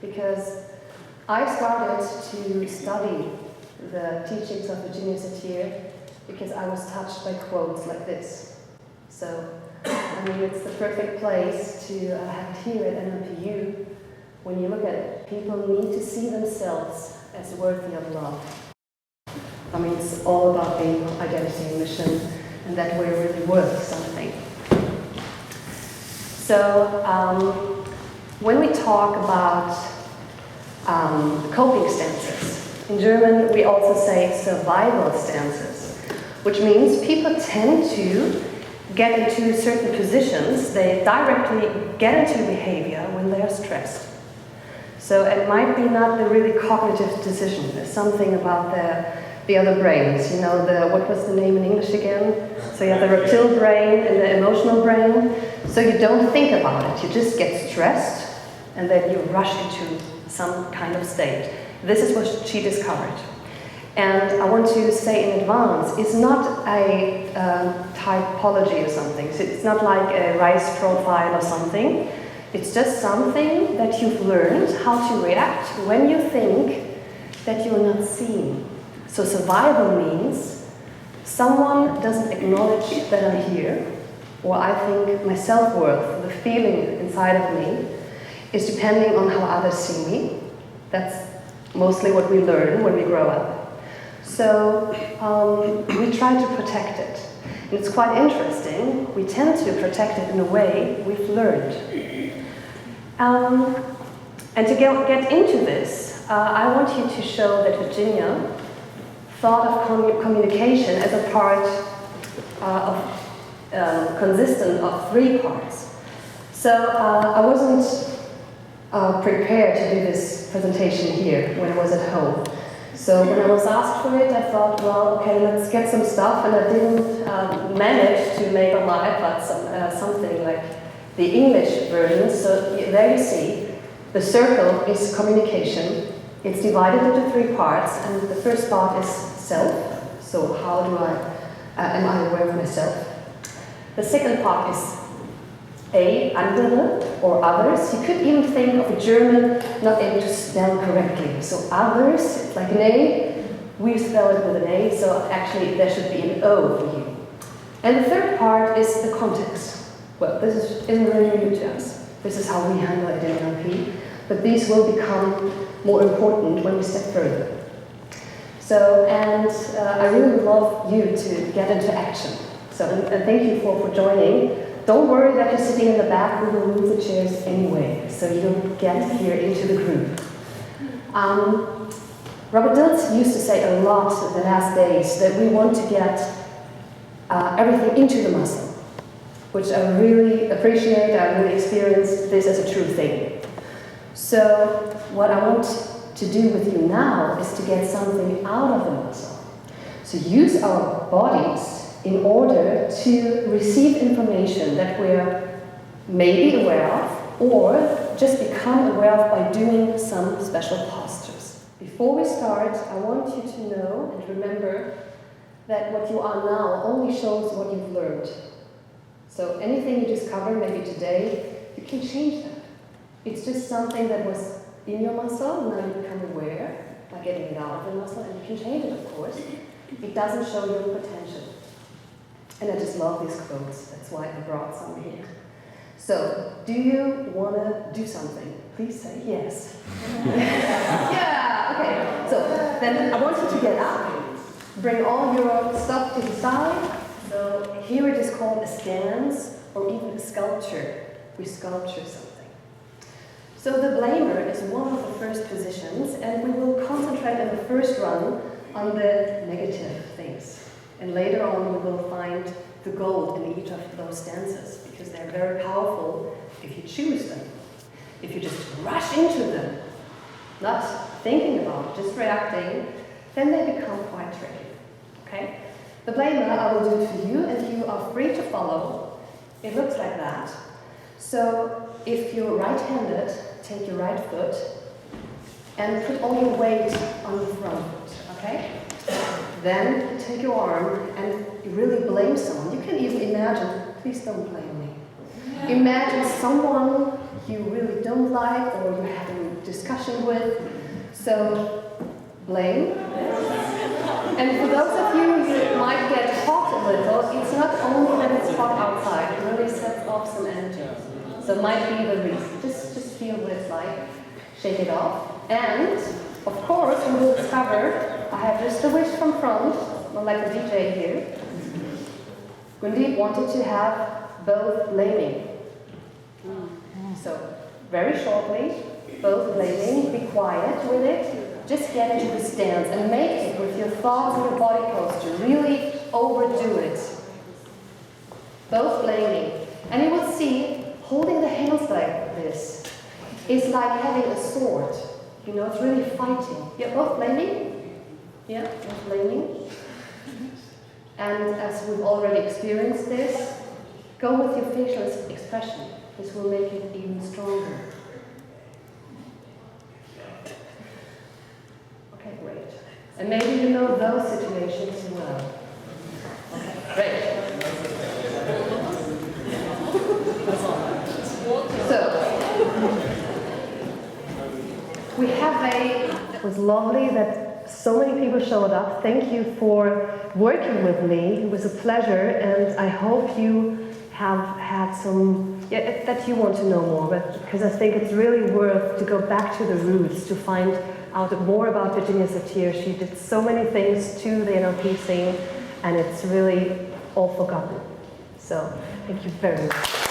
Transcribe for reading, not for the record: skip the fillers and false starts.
because I started to study the teachings of Virginia Satir because I was touched by quotes like this. So, I mean, it's the perfect place to have it here at NLPU. When you look at it, people need to see themselves as worthy of love. I mean, it's all about being identity and mission, and that we're really worth something. So, when we talk about coping stances, in German we also say survival stances, which means people tend to get into certain positions, they directly get into behavior when they are stressed. So it might be not the really cognitive decision, there's something about the other brains, you know, what was the name in English again? So you have the reptile brain and the emotional brain. So you don't think about it, you just get stressed and then you rush into some kind of state. This is what she discovered. And I want to say in advance, it's not a typology or something. So it's not like a rice profile or something. It's just something that you've learned how to react when you think that you're not seen. So survival means someone doesn't acknowledge that I'm here, or I think my self-worth, the feeling inside of me, is depending on how others see me. That's mostly what we learn when we grow up. So we try to protect it. And it's quite interesting. We tend to protect it in a way we've learned. And to get into this, I want you to show that Virginia thought of communication as a part consistent of 3 parts. So I wasn't prepared to do this presentation here when I was at home. So when I was asked for it, I thought, well, okay, let's get some stuff, and I didn't manage to make on my iPad something like the English version. So there you see, the circle is communication. It's divided into 3 parts, and the first part is self. So how do am I aware of myself? The second part is andere, or others. You could even think of a German not able to spell correctly. So others, it's like an A, we spell it with an A, so actually there should be an O for you. And the third part is the context. Well, this isn't really new to us. This is how we handle it in NLP, but these will become more important when we step further. So, and I really would love you to get into action. So, and thank you for joining. Don't worry that you're sitting in the back, we will move the chairs anyway, so you don't get here into the group. Robert Dilts used to say a lot in the last days that we want to get everything into the muscle, which I really appreciate. I really experienced this as a true thing. So what I want to do with you now is to get something out of the muscle. So use our bodies in order to receive information that we're maybe aware of, or just become aware of by doing some special postures. Before we start, I want you to know and remember that what you are now only shows what you've learned. So anything you discover, maybe today, you can change that. It's just something that was in your muscle, now you become aware by getting it out of the muscle, and you can change it, of course. It doesn't show your potential. And I just love these quotes, that's why I brought some here. So, do you want to do something? Please say yes. Yeah, okay. So, then I want you to get up, bring all your stuff to the side. So, here it is called a stance, or even a sculpture. We sculpture something. So, the blamer is one of the first positions, and we will concentrate in the first run on the negative things. And later on, we will find the gold in each of those stances, because they're very powerful if you choose them. If you just rush into them, not thinking about it, just reacting, then they become quite tricky. Okay? The blamer I will do for you, and you are free to follow. It looks like that. So if you're right-handed, take your right foot and put all your weight on the front foot. Okay? Then take your arm and really blame someone. You can even imagine, please don't blame me. Imagine someone you really don't like, or you're having a discussion compassion with. So, blame. And for those of you who might get hot a little, it's not only that it's hot outside, it really sets off some energy. So it might be the reason. Just feel what it's like. Shake it off. And, of course, we will discover, I have just a wish from front, not like the DJ here. Gundi wanted to have both blaming. So, very shortly, both blaming, be quiet with it. Just get into the stance and make it with your thoughts and your body posture. Really overdo it. Both blaming. And you will see, holding the hands like this is like having a sword. You know, it's really fighting. Yeah, both blaming. Yeah, both blaming. And as we've already experienced this, go with your facial expression. This will make it even stronger. Okay, great. And maybe you know those situations well. Okay, great. So, we have it was lovely that so many people showed up. Thank you for working with me. It was a pleasure, and I hope you have had some, that you want to know more, but because I think it's really worth to go back to the roots to find out more about Virginia Satir. She did so many things to the NLP scene, and it's really all forgotten. So, thank you very much.